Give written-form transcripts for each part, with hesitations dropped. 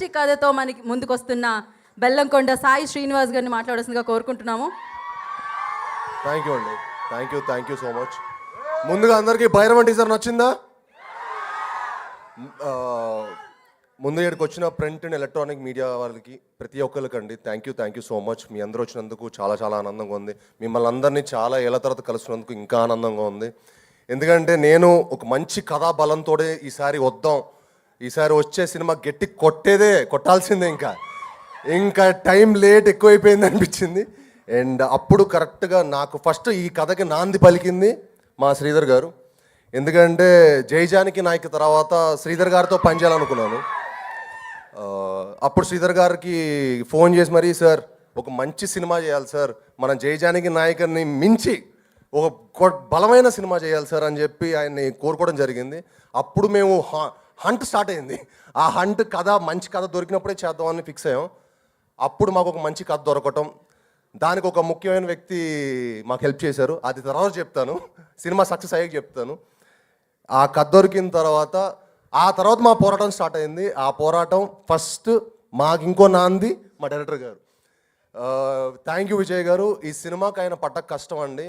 మంచి కథతో మనకి ముందుకు వస్తున్న బెల్లంకొండ సాయి శ్రీనివాస్ గారిని మాట్లాడాల్సిందిగా కోరుకుంటున్నాము. థ్యాంక్ యూ అండి, థ్యాంక్ యూ సో మచ్. ముందుగా అందరికీ భైరవన్ టీజర్ నచ్చిందా? ముందు ఇక్కడికి వచ్చిన ప్రింట్ అండ్ ఎలక్ట్రానిక్ మీడియా వాళ్ళకి ప్రతి ఒక్కరికండి థ్యాంక్ యూ సో మచ్. మీ అందరూ వచ్చినందుకు చాలా చాలా ఆనందంగా ఉంది. మిమ్మల్ని అందరినీ చాలా ఏళ్ళ తర్వాత కలుస్తున్నందుకు ఇంకా ఆనందంగా ఉంది. ఎందుకంటే నేను ఒక మంచి కథా బలంతో ఈసారి వచ్చే సినిమా గట్టి కొట్టాల్సిందే. ఇంకా టైం లేట్ ఎక్కువైపోయింది అనిపించింది. అండ్ అప్పుడు కరెక్ట్గా నాకు ఫస్ట్ ఈ కథకి నాంది పలికింది మా శ్రీధర్ గారు. ఎందుకంటే జైజానికి నాయక్ తర్వాత శ్రీధర్ గారితో పనిచేయాలనుకున్నాను. అప్పుడు శ్రీధర్ గారికి ఫోన్ చేసి మరీ, సార్ ఒక మంచి సినిమా చేయాలి సార్, మనం జైజానికి నాయకుని మించి ఒక బలమైన సినిమా చేయాలి సార్ అని చెప్పి ఆయన్ని కోరుకోవడం జరిగింది. అప్పుడు మేము హంట్ స్టార్ట్ అయింది. ఆ హంట్ మంచి కథ దొరికినప్పుడే చేద్దామని ఫిక్స్ అయ్యాం. అప్పుడు మాకు ఒక మంచి కథ దొరకటం, దానికి ఒక ముఖ్యమైన వ్యక్తి మాకు హెల్ప్ చేశారు. అది తర్వాత చెప్తాను, సినిమా సక్సెస్ అయ్యాక చెప్తాను. ఆ కథ దొరికిన తర్వాత మా పోరాటం స్టార్ట్ అయింది. ఆ పోరాటం ఫస్ట్ మాకు ఇంకో నాంది మా డైరెక్టర్ గారు. థ్యాంక్ యూ విజయ్ గారు. ఈ సినిమాకి ఆయన పడ్డ కష్టం అండి.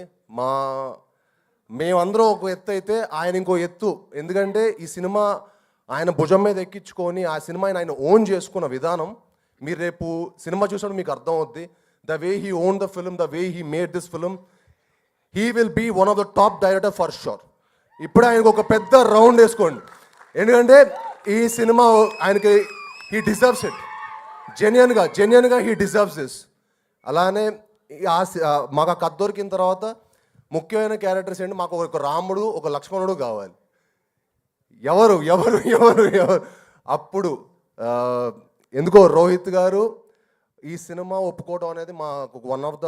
మేమందరం ఒక ఎత్తు అయితే ఆయన ఇంకో ఎత్తు. ఎందుకంటే ఈ సినిమా ఆయన భుజం మీద ఎక్కించుకొని ఆ సినిమాని ఆయన ఓన్ చేసుకున్న విధానం మీరు రేపు సినిమా చూసినప్పుడు మీకు అర్థం అవుద్ది. The way he own the film, the way he made this film, he will be one of the top director for sure. ఇప్పుడు ఆయనకు ఒక పెద్ద రౌండ్ వేసుకోండి. ఎందుకంటే ఈ సినిమా ఆయనకి హీ డిజర్వ్స్ ఇట్. జెన్యున్గా హీ డిజర్వ్స్ దిస్. అలానే మాకు ఆ కథ దొరికిన తర్వాత ముఖ్యమైన క్యారెక్టర్స్ ఏంటి, మాకు ఒక రాముడు ఒక లక్ష్మణుడు కావాలి. ఎవరు అప్పుడు ఎందుకో రోహిత్ గారు ఈ సినిమా ఒప్పుకోవడం అనేది మాకు one of the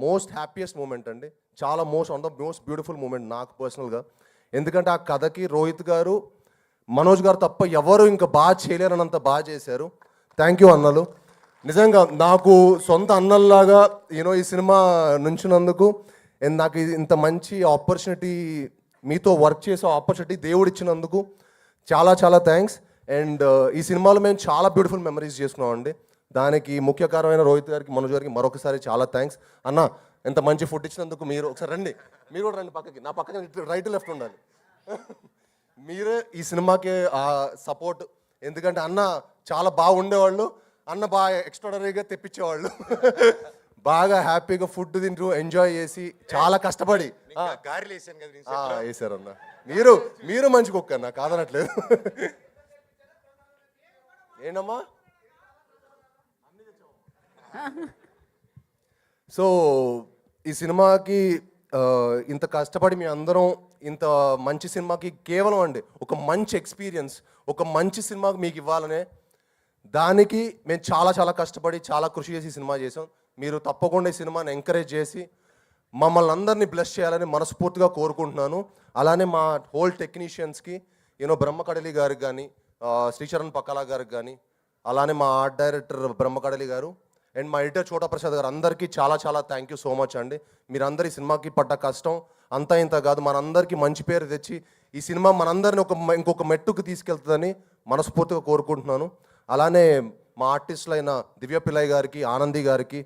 most happiest moment అండి. చాలా one of the most beautiful moment నాకు పర్సనల్గా. ఎందుకంటే ఆ కథకి రోహిత్ గారు, మనోజ్ గారు తప్ప ఎవరు ఇంకా బాగా చేయలేరన్నంత బాగా చేశారు. థ్యాంక్ యూ అన్నలు. నిజంగా నాకు సొంత అన్నల్లాగా ఈ సినిమా నుంచినందుకు, అండ్ నాకు ఇంత మంచి ఆపర్చునిటీ, మీతో వర్క్ చేసే ఆపర్చునిటీ దేవుడు ఇచ్చినందుకు చాలా చాలా థ్యాంక్స్. అండ్ ఈ సినిమాలో మేము చాలా బ్యూటిఫుల్ మెమరీస్ చేసుకున్నామండి. దానికి ముఖ్య కారణమైన రోహిత్ గారికి, మనోజ్ గారికి మరొకసారి చాలా థ్యాంక్స్. అన్న ఎంత మంచి ఫుడ్ ఇచ్చినందుకు మీరు ఒకసారి రండి, మీరు కూడా రండి పక్కకి, నా పక్కన రైట్ లెఫ్ట్ ఉండాలి. మీరే ఈ సినిమాకి సపోర్ట్. ఎందుకంటే అన్న చాలా బాగుండేవాళ్ళు, అన్న బాగా ఎక్స్ట్రాడనరీగా తెప్పించేవాళ్ళు. బాగా హ్యాపీగా ఫుడ్ తింటూ ఎంజాయ్ చేసి చాలా కష్టపడి వేసారు అన్న. మీరు మంచి కుక్క అన్న, కాదనట్లేదు. ఏంటమ్మా? సో ఈ సినిమాకి ఇంత కష్టపడి మీ అందరం ఇంత మంచి సినిమాకి కేవలం అండి ఒక మంచి ఎక్స్పీరియన్స్, ఒక మంచి సినిమాకి మీకు ఇవ్వాలనే దానికి మేము చాలా చాలా కష్టపడి చాలా కృషి చేసి సినిమా చేసాం. మీరు తప్పకుండా ఈ సినిమాని ఎంకరేజ్ చేసి మమ్మల్ని అందరినీ బ్లెస్ చేయాలని మనస్ఫూర్తిగా కోరుకుంటున్నాను. అలానే మా హోల్ టెక్నీషియన్స్కి బ్రహ్మకడలి గారికి కానీ, శ్రీచరణ్ పక్కలా గారికి కానీ, అలానే మా ఆర్ట్ డైరెక్టర్ బ్రహ్మకడలి గారు అండ్ మా ఎడిటర్ చోటా ప్రసాద్ గారు, అందరికీ చాలా చాలా థ్యాంక్ యూ సో మచ్ అండి. మీరందరూ ఈ సినిమాకి పడ్డ కష్టం అంతా ఇంత కాదు, మనందరికీ మంచి పేరు తెచ్చి ఈ సినిమా మనందరిని ఇంకొక మెట్టుకు తీసుకెళ్తుందని మనస్ఫూర్తిగా కోరుకుంటున్నాను. అలానే మా ఆర్టిస్టులైన దివ్య పిల్లయ్య గారికి, ఆనంది గారికి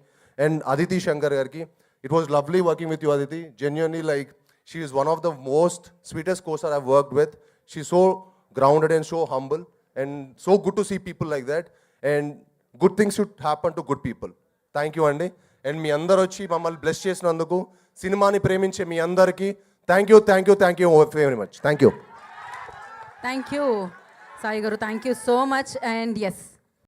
అండ్ అదితి శంకర్ గారికి, it was lovely working with you Aditi. Genuinely like she is one of the most sweetest costar I worked with. She so grounded and so humble and so good to see people like that. And good things should happen to good people. Thank you అండి. And మీ అందరు వచ్చి మమ్మల్ని bless చేసినందుకు, సినిమాని ప్రేమించే మీ అందరికీ thank you very much. Thank you Sai గారు, thank you so much. And yes,